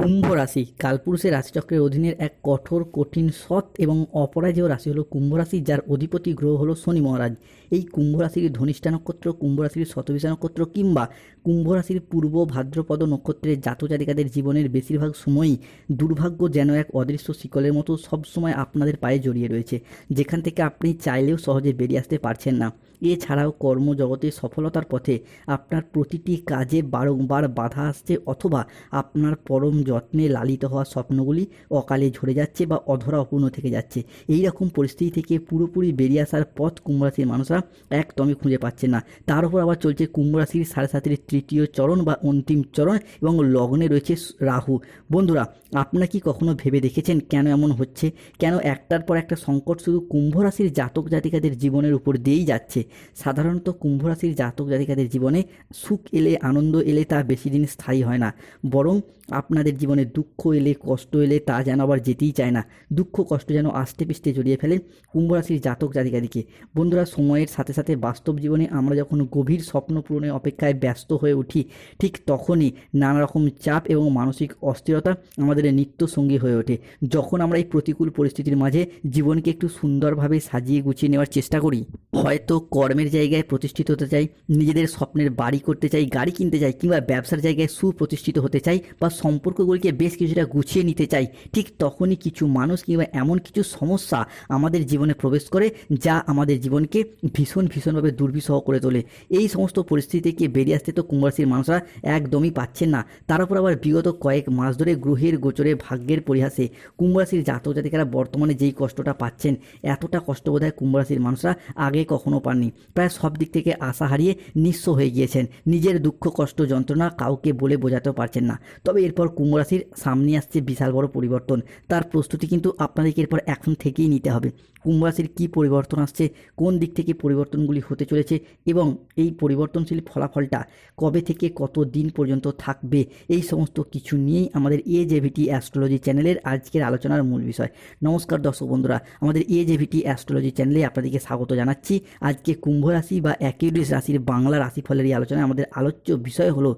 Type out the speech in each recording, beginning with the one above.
কুম্ভ রাশি কালপুরুষের রাশিচক্রের অধীনের এক কঠোর, কঠিন, সৎ এবং অপরাজেয় রাশি হলো কুম্ভ রাশি, যার অধিপতি গ্রহ হলো শনি মহারাজ। এই কুম্ভ রাশির ধনিষ্ঠা নক্ষত্র, কুম্ভ রাশির শতভিষা নক্ষত্র কিংবা কুম্ভ রাশির পূর্ব ভাদ্রপদ নক্ষত্রের জাতজাতিকাদের জীবনের বেশিরভাগ সময়ই দুর্ভাগ্য যেন এক অদৃশ্য শিকলের মতো সবসময় আপনাদের পায়ে জড়িয়ে রয়েছে, যেখান থেকে আপনি চাইলেও সহজে বেরিয়ে আসতে পারছেন না। এছাড়াও কর্মজগতে সফলতার পথে আপনার প্রতিটি কাজে বারংবার বাধা আসছে, অথবা আপনার পরম যত্নে লালিত হওয়া স্বপ্নগুলি অকালে ঝরে যাচ্ছে বা অধরা অপূর্ণ থেকে যাচ্ছে। এই রকম পরিস্থিতি থেকে পুরোপুরি বেরিয়ে আসার পথ কুম্ভ রাশির মানুষরা একদমই খুঁজে পাচ্ছেন না। তার উপর আবার চলছে কুম্ভ রাশির 7.5 তৃতীয় চরণ বা অন্তিম চরণ, এবং লগ্নে রয়েছে রাহু। বন্ধুরা, আপনারা কি কখনো ভেবে দেখেছেন কেন এমন হচ্ছে? কেন একটার পর একটা সংকট শুধু কুম্ভ রাশির জাতক জাতিকাদের জীবনের উপর দিয়েই যাচ্ছে? সাধারণত কুম্ভ রাশির জাতক জাতিকাদের জীবনে সুখ এলে, আনন্দ এলে তা বেশি দিন স্থায়ী হয় না, বরং আপনাদের জীবনে দুঃখ এলে, কষ্ট এলে তা যেন আবার যেতেই চায় না। দুঃখ কষ্ট যেন আষ্টে পিষ্টে জড়িয়ে ফেলে কুম্ভ রাশির জাতক জাতিকাদিকে। বন্ধুরা, সময়ের সাথে সাথে বাস্তব জীবনে আমরা যখন গভীর স্বপ্ন পূরণের অপেক্ষায় ব্যস্ত হয়ে উঠি, ঠিক তখনই নানা রকম চাপ এবং মানসিক অস্থিরতা আমাদের নিত্য সঙ্গী হয়ে ওঠে। যখন আমরা এই প্রতিকূল পরিস্থিতির মাঝে জীবনকে একটু সুন্দরভাবে সাজিয়ে গুছিয়ে নেওয়ার চেষ্টা করি, হয়তো কর্মের জায়গায় প্রতিষ্ঠিত হতে চাই, নিজেদের স্বপ্নের বাড়ি করতে চাই, গাড়ি কিনতে চাই, কিংবা ব্যবসার জায়গায় সুপ্রতিষ্ঠিত হতে চাই, বা সম্পর্কগুলিকে বেশ কিছুটা গুছিয়ে নিতে চাই, ঠিক তখনই কিছু মানুষ কিংবা এমন কিছু সমস্যা আমাদের জীবনে প্রবেশ করে যা আমাদের জীবনকে ভীষণভাবে দুর্বিষহ করে তোলে। এই সমস্ত পরিস্থিতি থেকে বেরিয়ে আসতে তো কুম্ভ রাশির মানুষরা একদমই পাচ্ছেন না। তার উপর আবার বিগত কয়েক মাস ধরে গ্রহের গোচরে, ভাগ্যের পরিহাসে কুম্ভ রাশির জাতক জাতিকারা বর্তমানে যেই কষ্টটা পাচ্ছেন, এতটা কষ্ট বোধহয় কুম্ভ রাশির মানুষরা আগে কখনো পাননি। প্রায় সব দিক থেকে আশা হারিয়ে নিঃস্ব হয়ে গিয়েছেন। নিজের দুঃখ, কষ্ট, যন্ত্রণা কাউকে বলে বোঝাতেও পারছেন না। তবে এরপর কুম্ভ রাশির সামনে আসছে বিশাল বড় পরিবর্তন। তার প্রস্তুতি কিন্তু আপনাদেরকে এরপর এখন থেকেই নিতে হবে। কুম্ভ রাশির কী পরিবর্তন আসছে, কোন দিক থেকে পরিবর্তনগুলি হতে চলেছে, এবং এই পরিবর্তনশীল ফলাফলটা কবে থেকে কত দিন পর্যন্ত থাকবে, এই সমস্ত কিছু নিয়েই আমাদের এজেভিটি অ্যাস্ট্রোলজি চ্যানেলের আজকের আলোচনার মূল বিষয়। নমস্কার দর্শক বন্ধুরা, আমাদের এজেভিটি অ্যাস্ট্রোলজি চ্যানেলে আপনাদেরকে স্বাগত জানাচ্ছি। আজকে কুম্ভ রাশি বা অ্যাকিউলিস রাশির বাংলা রাশিফলের এই আলোচনায় আমাদের আলোচ্য বিষয় হলো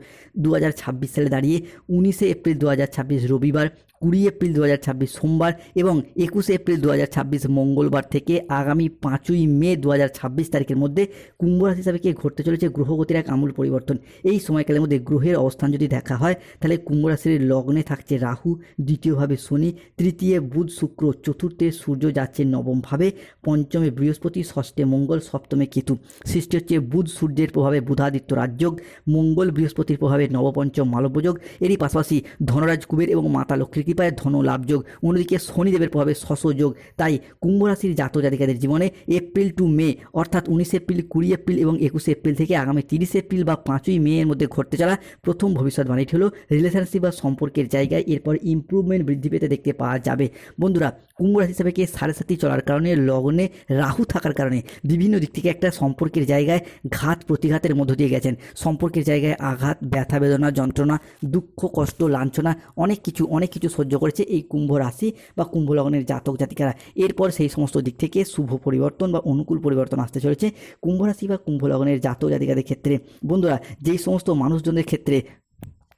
2026 সালে দাঁড়িয়ে 19 এপ্রিল 2026 রবিবার, 20 এপ্রিল 2026 সোমবার এবং 21 এপ্রিল 2026 মঙ্গলবার থেকে আগামী 5ই মে 2026 তারিখের মধ্যে কুম্ভ রাশি হিসাবে ঘটতে চলেছে গ্রহগতির এক আমূল পরিবর্তন। এই সময়কালের মধ্যে গ্রহের অবস্থান যদি দেখা হয়, তাহলে কুম্ভ রাশির লগ্নে থাকছে রাহু, দ্বিতীয়ভাবে শনি, তৃতীয় বুধ শুক্র, চতুর্থে সূর্য যাচ্ছে নবম ভাবে, পঞ্চমে বৃহস্পতি, ষষ্ঠে মঙ্গল, সপ্তমে কেতু। সৃষ্টি হচ্ছে বুধ সূর্যের প্রভাবে বুধাদিত্য রাজযোগ, মঙ্গল বৃহস্পতির প্রভাবে নবপঞ্চম মালব্যযোগ, এরই পাশাপাশি ধনরাজ কুবের এবং মাতা লক্ষ্মীর কৃপায় ধন লাভযোগ, অন্যদিকে শনিদেবের প্রভাবে শশযোগ। তাই কুম্ভ রাশির জাতক জাতিকাদের জীবনে এপ্রিল টু মে, অর্থাৎ 19 এপ্রিল, 20 এপ্রিল এবং 21 এপ্রিল থেকে আগামী 30 এপ্রিল বা 5ই মে এর মধ্যে ঘটতে চলা প্রথম ভবিষ্যৎবাণীটি হলো রিলেশনশিপ বা সম্পর্কের জায়গায় এরপর ইমপ্রুভমেন্ট বৃদ্ধি পেতে দেখতে পাওয়া যাবে। বন্ধুরা, কুম্ভ রাশি হিসাবে 7.5 চলার কারণে, লগ্নে রাহু থাকার কারণে বিভিন্ন দিক থেকে একটা সম্পর্কের জায়গায় ঘাত প্রতিঘাতের মধ্য দিয়ে গেছেন। সম্পর্কের জায়গায় আঘাত, ব্যথা, বেদনা, যন্ত্রণা, দুঃখ, কষ্ট, লাঞ্ছনা অনেক কিছু সহ্য করেছে এই কুম্ভ রাশি বা কুম্ভ লগ্নের জাতক জাতিকারা। এরপর সেই সমস্ত দিক থেকে শুভ পরিবর্তন বা অনুকূল পরিবর্তন আসতে চলেছে কুম্ভ রাশি বা কুম্ভ লগ্নের জাতক জাতিকাদের ক্ষেত্রে। বন্ধুরা, যেই সমস্ত মানুষজনদের ক্ষেত্রে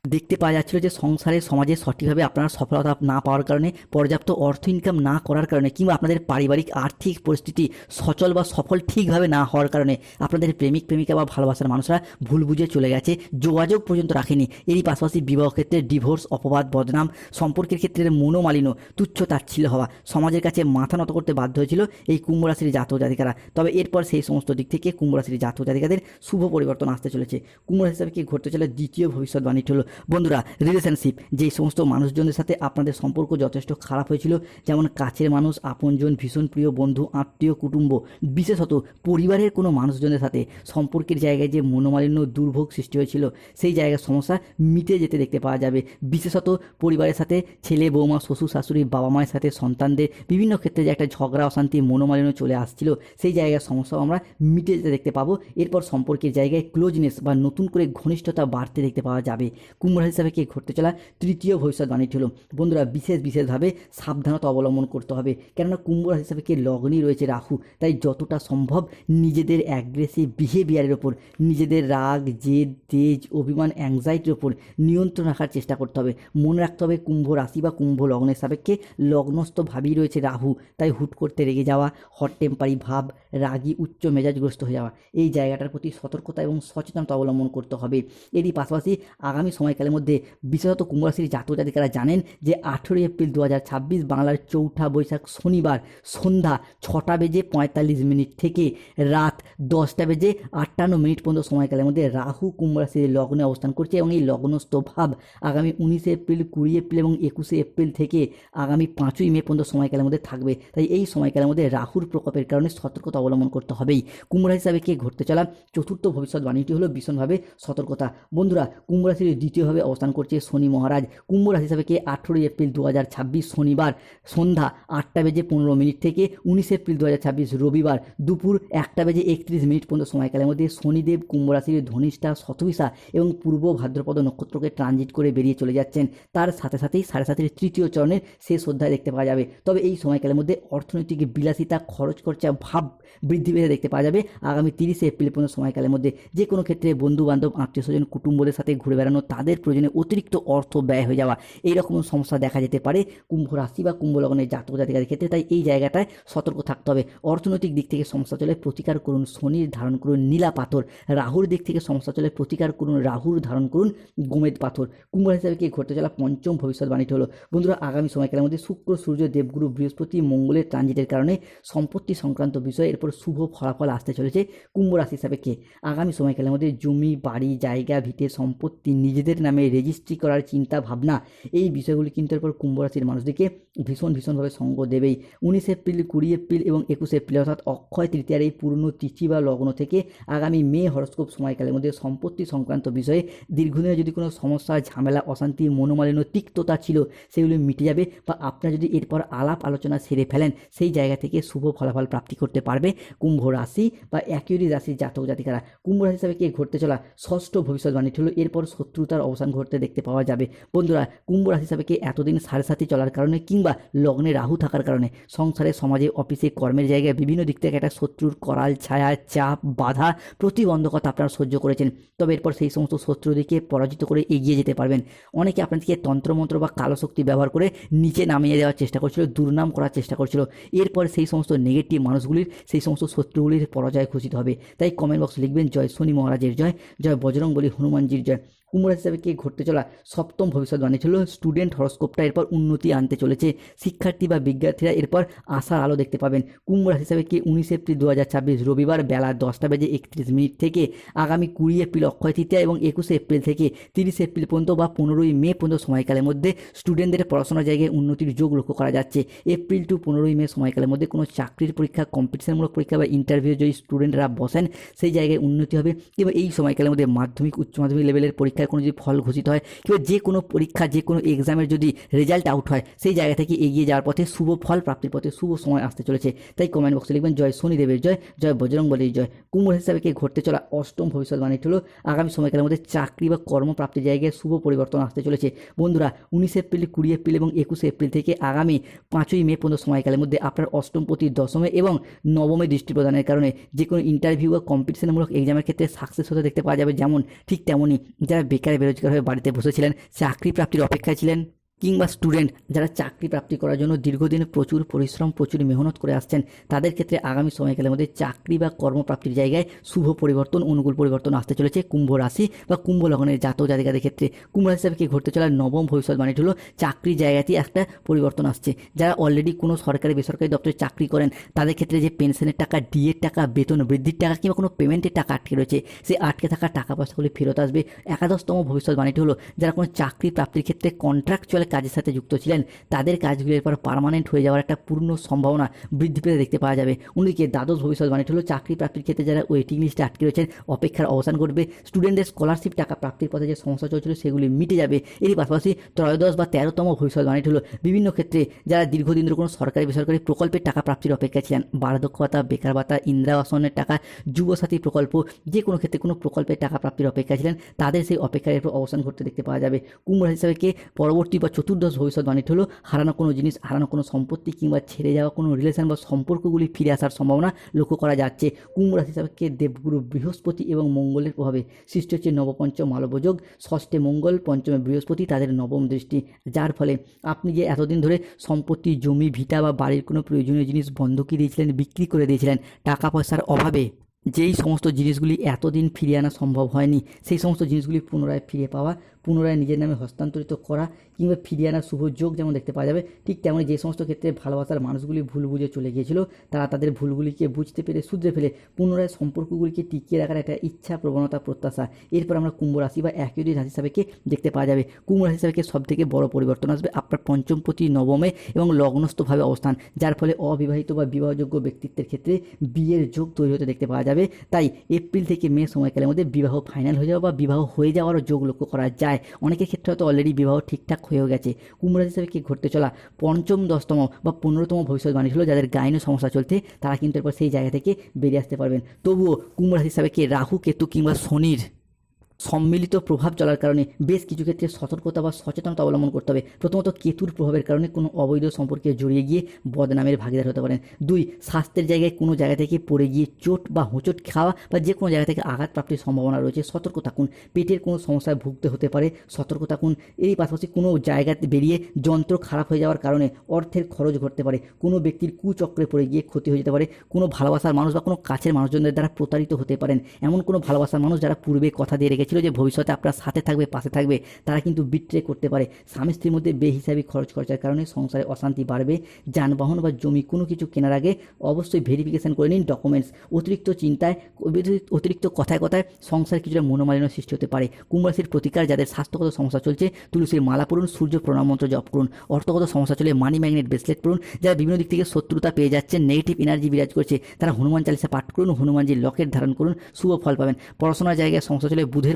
দেখতে পাওয়া যাচ্ছিল যে সংসারে, সমাজে সঠিকভাবে আপনারা সফলতা না পাওয়ার কারণে, পর্যাপ্ত অর্থ ইনকাম না করার কারণে, কিংবা আপনাদের পারিবারিক আর্থিক পরিস্থিতি সচল বা সফল ঠিকভাবে না হওয়ার কারণে আপনাদের প্রেমিক প্রেমিকা বা ভালোবাসার মানুষরা ভুল বুঝে চলে গেছে, যোগাযোগ পর্যন্ত রাখেনি। এরই পাশাপাশি বিবাহ ক্ষেত্রে ডিভোর্স, অপবাদ, বদনাম, সম্পর্কের ক্ষেত্রে মনোমালিন্য, তুচ্ছ তাচ্ছিল্য হওয়া, সমাজের কাছে মাথা নত করতে বাধ্য হয়েছিল এই কুম্ভ রাশির জাতক জাতিকারা। তবে এরপর সেই সমস্ত দিক থেকে কুম্ভ রাশির জাতক জাতিকাদের শুভ পরিবর্তন আসতে চলেছে। কুম্ভ রাশি হিসাবে ঘটতে চলে দ্বিতীয় ভবিষ্যৎবাণীটি হলো, বন্ধুরা, রিলেশনশিপ। যেই সমস্ত মানুষজনের সাথে আপনাদের সম্পর্ক যথেষ্ট খারাপ হয়েছিল, যেমন কাছের মানুষ, আপনজন, ভীষণ প্রিয় বন্ধু, আত্মীয়, কুটুম্ব, বিশেষত পরিবারের কোনো মানুষজনের সাথে সম্পর্কের জায়গায় যে মনোমালিন্য, দুর্ভোগ সৃষ্টি হয়েছিল, সেই জায়গার সমস্যা মিটে যেতে দেখতে পাওয়া যাবে। বিশেষত পরিবারের সাথে ছেলে, বৌমা, শ্বশুর, শাশুড়ি, বাবা মায়ের সাথে সন্তানদের বিভিন্ন ক্ষেত্রে যে একটা ঝগড়া, অশান্তি, মনোমালিন্য চলে আসছিল, সেই জায়গার সমস্যাও আমরা মিটে যেতে দেখতে পাবো। এরপর সম্পর্কের জায়গায় ক্লোজনেস বা নতুন করে ঘনিষ্ঠতা বাড়তে দেখতে পাওয়া যাবে। কুম্ভ রাশি হিসাবে কে ঘটতে চলা তৃতীয় ভবিষ্যৎবাণীটি হলো বন্ধুরা বিশেষভাবে সাবধানতা অবলম্বন করতে হবে, কেননা কুম্ভ রাশি হিসাবে কে লগ্নেই রয়েছে রাহু। তাই যতটা সম্ভব নিজেদের অ্যাগ্রেসিভ বিহেভিয়ারের ওপর, নিজেদের রাগ, জেদ, তেজ, অভিমান, অ্যাংজাইটির ওপর নিয়ন্ত্রণ রাখার চেষ্টা করতে হবে। মনে রাখতে হবে কুম্ভ রাশি বা কুম্ভ লগ্নের সাপেক্ষে লগ্নস্থ ভাবেই রয়েছে রাহু। তাই হুট করতে রেগে যাওয়া, হট টেম্পারি ভাব, রাগী, উচ্চ মেজাজগ্রস্ত হয়ে যাওয়া, এই জায়গাটার প্রতি সতর্কতা এবং সচেতনতা অবলম্বন করতে হবে। এরই পাশাপাশি আগামী সময়কালের মধ্যে বিশেষত কুম্ভ রাশির জাতক জাতিকারা জানেন যে 18 এপ্রিল 2026 বাংলার 4ঠা বৈশাখ শনিবার সন্ধ্যা 6:45 থেকে রাত 10:58 পর্যন্ত সময়কালের মধ্যে রাহু কুম্ভ রাশির লগ্নে অবস্থান করছে এবং এই লগ্নস্থ ভাব আগামী 19 এপ্রিল, 20 এপ্রিল এবং 21 এপ্রিল থেকে আগামী 5ই মে পর্যন্ত সময়কালের মধ্যে থাকবে। তাই এই সময়কালের মধ্যে রাহুর প্রকোপের কারণে সতর্কতা অবলম্বন করতে হবেই। কুম্ভ রাশি হিসাবে কে ঘটতে চলা চতুর্থ ভবিষ্যৎবাণীটি হলো ভীষণভাবে সতর্কতা। বন্ধুরা কুম্ভ রাশির দ্বিতীয়ভাবে অবস্থান করছে শনি মহারাজ। কুম্ভ রাশি হিসাবে কে 18 এপ্রিল 2026 শনিবার সন্ধ্যা 8:15 থেকে 19 এপ্রিল 2026 রবিবার দুপুর 1:31 পর্যন্ত সময়কালের মধ্যে শনিদেব কুম্ভ রাশির ধনিষ্ঠা, শতভিষা এবং পূর্ব ভাদ্রপদ নক্ষত্রকে ট্রানজিট করে বেরিয়ে চলে যাচ্ছেন। তার সাথে সাথেই 7.5 তৃতীয় চরণের শেষ অধ্যায় দেখতে পাওয়া যাবে। তবে এই সময়কালের মধ্যে অর্থনৈতিক বিলাসিতা, খরচ খরচা ভাব বৃদ্ধি পেতে দেখতে পাওয়া যাবে আগামী 30 এপ্রিল পর্যন্ত সময়কালের মধ্যে। যে কোনো ক্ষেত্রে বন্ধু বান্ধব, আত্মীয় স্বজন, কুটুম্বদের সাথে ঘুরে বেড়ানো, তাদের প্রয়োজনে অতিরিক্ত অর্থ ব্যয় হয়ে যাওয়া, এইরকম সমস্যা দেখা যেতে পারে কুম্ভ রাশি বা কুম্ভ লগ্নের জাতক জাতিকাদের ক্ষেত্রে। তাই এই জায়গাটায় সতর্ক থাকতে হবে। অর্থনৈতিক দিক থেকে সমস্যা চলে প্রতিকার করুন শনির, ধারণ করুন নীলা পাথর। রাহুর দিক থেকে সমস্যা চলে প্রতিকার করুন রাহুর, ধারণ করুন গোমেদ পাথর। কুম্ভ রাশি হিসাবে কি ঘটতে চলা পঞ্চম ভবিষ্যৎবাণীটি হলো বন্ধুরা আগামী সময়কালের মধ্যে শুক্র, সূর্য, দেবগুরু, বৃহস্পতি, মঙ্গলের ট্রানজিটের কারণে সম্পত্তি সংক্রান্ত বিষয়ে এরপর শুভ ফলাফল আসতে চলেছে কুম্ভ রাশি হিসাবে কে আগামী সময়কালের মধ্যে জমি, বাড়ি, জায়গা, ভিটে, সম্পত্তি নিজেদের নামে রেজিস্ট্রি করার চিন্তা ভাবনা, এই বিষয়গুলি কিন্তু এরপর কুম্ভ রাশির মানুষদেরকে ভীষণভাবে সঙ্গ দেবেই। 19 এপ্রিল, 20 এপ্রিল এবং 21 এপ্রিল অর্থাৎ অক্ষয় তৃতীয়ার এই পূর্ণ তিথি বা লগ্ন থেকে আগামী মে হরস্কোপ সময়কালের মধ্যে সম্পত্তি সংক্রান্ত বিষয়ে দীর্ঘদিনে যদি কোনো সমস্যা, ঝামেলা, অশান্তি, মনোমালিন্য, তিক্ততা ছিল সেগুলি মিটে যাবে, বা আপনারা যদি এরপর আলাপ আলোচনা সেরে ফেলেন সেই জায়গা থেকে শুভ ফলাফল প্রাপ্তি করতে পারবে কুম্ভ রাশি বা একই রাশির জাতক জাতিকারা। কুম্ভ রাশি হিসাবে কে ঘটতে চলা ষষ্ঠ ভবিষ্যৎবাণীটি হলো এরপর শত্রুতার অবসান ঘটতে দেখতে পাওয়া যাবে। বন্ধুরা কুম্ভ রাশি হিসাবে কে এতদিন সাড়ে সাথে চলার কারণে কিংবা লগ্নে রাহু থাকার কারণে সংসারে, সমাজে, অফিসে, কর্মের জায়গায় বিভিন্ন দিক থেকে একটা শত্রুর করাল, ছায়া, চাপ, বাধা, প্রতিবন্ধকতা আপনারা সহ্য করেছেন। তবে এরপর সেই সমস্ত শত্রুদিকে পরাজিত করে এগিয়ে যেতে পারবেন। অনেকে আপনাদেরকে তন্ত্রমন্ত্র বা কালো শক্তি ব্যবহার করে নিচে নামিয়ে দেওয়ার চেষ্টা করছিল, দুর্নাম করার চেষ্টা করছিল। এরপর সেই সমস্ত নেগেটিভ মানুষগুলির, সেই সমস্ত শত্রুগুলির পরাজয় ঘোষিত হবে। তাই কমেন্ট বক্সে লিখবেন জয় শনি মহারাজের জয়, জয় বজরংবলী হনুমানজির জয়। কুম্ভ রাশি হিসাবে কে ঘটতে চলা সপ্তম ভবিষ্যৎবাণী ছিল স্টুডেন্ট হরস্কোপটা এরপর উন্নতি আনতে চলেছে। শিক্ষার্থী বা বিদ্যার্থীরা এরপর আশার আলো দেখতে পাবেন। কুম্ভ রাশি হিসাবে কে 19 এপ্রিল 2026 রবিবার বেলা 10:31 থেকে আগামী 20 এপ্রিল অক্ষয় তৃতীয়া এবং 21 এপ্রিল থেকে 30 এপ্রিল পর্যন্ত বা 15ই মে পর্যন্ত সময়কালের মধ্যে স্টুডেন্টদের পড়াশোনার জায়গায় উন্নতির যোগ লক্ষ্য করা যাচ্ছে। এপ্রিল টু 15ই মে সময়কালের মধ্যে কোনো চাকরির পরীক্ষা, কম্পিটিশনমূলক পরীক্ষা বা ইন্টারভিউ যদি স্টুডেন্টরা বসেন সেই জায়গায় উন্নতি হবে। কিংবা এই সময়কালের মধ্যে মাধ্যমিক, উচ্চ মাধ্যমিক লেভেলের পরীক্ষার কোনো যদি ফল ঘোষিত হয় কিংবা যে কোনো পরীক্ষা, যে কোনো এক্সামের যদি রেজাল্ট আউট হয় সেই জায়গা থেকে এগিয়ে যাওয়ার পথে শুভ ফল প্রাপ্তির পথে শুভ সময় আসতে চলেছে। তাই কমেন্ট বক্সে লিখবেন জয় শনিদেবের জয়, জয় বজরংবলীর জয়। কুম্ভ রাশি হিসাবে কে ঘটতে চলা অষ্টম ভবিষ্যৎবাণীটি হলো আগামী সময়কালের মধ্যে চাকরি বা কর্মপ্রাপ্তির জায়গায় শুভ পরিবর্তন আসতে চলেছে। বন্ধুরা 19 এপ্রিল, 20 এপ্রিল এবং 21 এপ্রিল থেকে আগামী 5ই মে পর্যন্ত সময়কালের মধ্যে আপনার অষ্টমপতি দশমে এবং নবমে দৃষ্টি প্রদানের কারণে যে কোনো ইন্টারভিউ বা কম্পিটিশনমূলক এক্সামের ক্ষেত্রে সাকসেস হতে দেখতে পাওয়া যাবে। যেমন ঠিক তেমনই যারা বেকার বেরোজগার হয়ে বাড়িতে বসেছিলেন, চাকরি প্রাপ্তির অপেক্ষায় ছিলেন, কিংবা স্টুডেন্ট যারা চাকরি প্রাপ্তি করার জন্য দীর্ঘদিন প্রচুর পরিশ্রম, প্রচুর মেহনত করে আসছেন, তাদের ক্ষেত্রে আগামী সময়কালের মধ্যে চাকরি বা কর্মপ্রাপ্তির জায়গায় শুভ পরিবর্তন, অনুকূল পরিবর্তন আসতে চলেছে কুম্ভ রাশি বা কুম্ভ লগ্নের জাতক জাতিকাদের ক্ষেত্রে। কুম্ভ রাশি হিসাবে কি ঘটতে চলা নবম ভবিষ্যৎবাণীটি হলো চাকরির জায়গাতেই একটা পরিবর্তন আসছে। যারা অলরেডি কোনো সরকারি বেসরকারি দপ্তরে চাকরি করেন তাদের ক্ষেত্রে যে পেনশনের টাকা, ডিএর টাকা, বেতন বৃদ্ধির টাকা কিংবা কোনো পেমেন্টের টাকা আটকে রয়েছে সেই আটকে থাকা টাকা পয়সাগুলি ফেরত আসবে। একাদশতম ভবিষ্যৎবাণীটি হলো যারা কোনো চাকরি প্রাপ্তির ক্ষেত্রে কন্ট্রাকচুয়াল কাজের সাথে যুক্ত ছিলেন তাদের কাজগুলো এরপর পার্মানেন্ট হয়ে যাওয়ার একটা পূর্ণ সম্ভাবনা বৃদ্ধি পেতে দেখতে পাওয়া যাবে। অন্যদিকে দ্বাদশ ভবিষ্যৎবাণীটি হলো চাকরি প্রাপ্তির ক্ষেত্রে যারা ওয়েটিং লিস্টে আটকে রয়েছেন অপেক্ষার অবসান ঘটবে। স্টুডেন্টদের স্কলারশিপ টাকা প্রাপ্তির পথে যে সমস্যা চলছিল সেগুলি মিটে যাবে। এরই পাশাপাশি ত্রয়োদশ বা 13তম ভবিষ্যৎবাণীটি হলো বিভিন্ন ক্ষেত্রে যারা দীর্ঘদিন ধরে কোনো সরকারি বেসরকারি প্রকল্পের টাকা প্রাপ্তির অপেক্ষায় ছিলেন, বার্ধক্য ভাতা, বেকার ভাতা, ইন্দিরা আবাসনের টাকা, যুবসাথী প্রকল্প, যে কোনো ক্ষেত্রে কোনো প্রকল্পের টাকা প্রাপ্তির অপেক্ষায় ছিলেন তাদের সেই অপেক্ষার এরপর অবসান ঘটতে দেখতে পাওয়া যাবে। কুম্ভ রাশি হিসাবে পরবর্তী বা চতুর্দশ ভবিষ্যৎবাণীটি হলো হারানো কোনো জিনিস, হারানো কোনো সম্পত্তি কিংবা ছেড়ে যাওয়া কোনো রিলেশন বা সম্পর্কগুলি ফিরে আসার সম্ভাবনা লক্ষ্য করা যাচ্ছে। কুম্ভ রাশি হিসাবে দেবগুরু বৃহস্পতি এবং মঙ্গলের প্রভাবে সৃষ্টি হচ্ছে নবপঞ্চম মালবযোগ। ষষ্ঠে মঙ্গল, পঞ্চমে বৃহস্পতি, তাদের নবম দৃষ্টি, যার ফলে আপনি যে এতদিন ধরে সম্পত্তি, জমি, ভিটা বা বাড়ির কোনো প্রয়োজনীয় জিনিস বন্ধকি দিয়েছিলেন, বিক্রি করে দিয়েছিলেন টাকা পয়সার অভাবে, যেই সমস্ত জিনিসগুলি এতদিন ফিরিয়ে আনা সম্ভব হয়নি সেই সমস্ত জিনিসগুলি পুনরায় ফিরে পাওয়া, পুনরায় নিজের নামে হস্তান্তরিত করা কিংবা ফিরিয়ে আনার শুভ যোগ যেমন দেখতে পাওয়া যাবে, ঠিক তেমনই যে সমস্ত ক্ষেত্রে ভালোবাসার মানুষগুলি ভুল বুঝে চলে গিয়েছিল তারা তাদের ভুলগুলিকে বুঝতে পেরে শুধরে ফেলে পুনরায় সম্পর্কগুলিকে টিকিয়ে রাখার একটা ইচ্ছা, প্রবণতা, প্রত্যাশা। এরপর আমরা কুম্ভ রাশি বা একই রাশি হিসাবে দেখতে পাওয়া যাবে। কুম্ভ রাশি হিসাবে সব থেকে বড় পরিবর্তন আসবে আপনার পঞ্চমপতি নবমে এবং লগ্নস্থভাবে অবস্থান, যার ফলে অবিবাহিত বা বিবাহযোগ্য ব্যক্তিত্বের ক্ষেত্রে বিয়ের যোগ তৈরি হতে দেখতে পাওয়া যাবে। তাই এপ্রিল থেকে মে সময়কালের মধ্যে বিবাহ ফাইনাল হয়ে যাওয়া বা বিবাহ হয়ে যাওয়ারও যোগ লক্ষ্য করা যায়। অনেকের ক্ষেত্রে হয়তো অলরেডি বিবাহ ঠিকঠাক হয়েও গেছে। কুম্ভ রাশি হিসেবে ঘটতে চলা পঞ্চম, 10তম বা 15তম ভবিষ্যৎবাণী ছিল যাদের গাইনো সমস্যা চলছে তারা কিন্তু এরপর সেই জায়গা থেকে বেরিয়ে আসতে পারবেন। তবুও কুম্ভ রাশি হিসাবে রাহু, কেতু কিংবা শনির সম্মিলিত প্রভাব চলার কারণে বেশ কিছু ক্ষেত্রে সতর্কতা বা সচেতনতা অবলম্বন করতে হবে। প্রথমত কেতুর প্রভাবের কারণে কোনো অবৈধ সম্পর্কে জড়িয়ে গিয়ে বদনামের ভাগীদার হতে পারেন। 2, স্বাস্থ্যের জায়গায় কোনো জায়গা থেকে পড়ে গিয়ে চোট বা হোঁচট খাওয়া বা যে কোনো জায়গা থেকে আঘাত প্রাপ্তির সম্ভাবনা রয়েছে, সতর্ক থাকুন। পেটের কোনো সমস্যায় ভুগতে হতে পারে, সতর্ক থাকুন। এরই পাশাপাশি কোনো জায়গাতে বেরিয়ে যন্ত্র খারাপ হয়ে যাওয়ার কারণে অর্থের খরচ ঘটতে পারে, কোনো ব্যক্তির কুচক্রে পড়ে গিয়ে ক্ষতি হয়ে যেতে পারে, কোনো ভালোবাসার মানুষ বা কোনো কাছের মানুষজনদের দ্বারা প্রতারিত হতে পারেন। এমন কোনো ভালোবাসার মানুষ যারা পূর্বে কথা দিয়ে রেখেছিল যে ভবিষ্যতে আপনার সাথে থাকবে, পাশে থাকবে, তারা কিন্তু বিট্রে করতে পারে। স্বামী স্ত্রীর মধ্যে বেহিসাবি খরচার কারণে সংসারে অশান্তি বাড়বে। যানবাহন বা জমি কোনো কিছু কেনার আগে অবশ্যই ভেরিফিকেশন করে নিন ডকুমেন্টস। অতিরিক্ত চিন্তায়, অতিরিক্ত কথায় সংসারে কিছুটা মনোমালিন্য সৃষ্টি হতে পারে। কুম্ভ রাশির প্রতিকার, যাদের স্বাস্থ্যগত সমস্যা চলছে তুলসীর মালা পড়ুন, সূর্য প্রণাম মন্ত্র জপ করুন। অর্থগত সমস্যা চলে মানি ম্যাগনেট ব্রেসলেট পড়ুন। যারা বিভিন্ন দিক থেকে শত্রুতা পেয়ে যাচ্ছেন, নেগেটিভ এনার্জি বিরাজ করছে, তারা হনুমান চালিসা পাঠ করুন, হনুমানজির লকেট ধারণ করুন, শুভ ফল পাবেন। পড়াশোনার জায়গায় সমস্যা চলে বুধের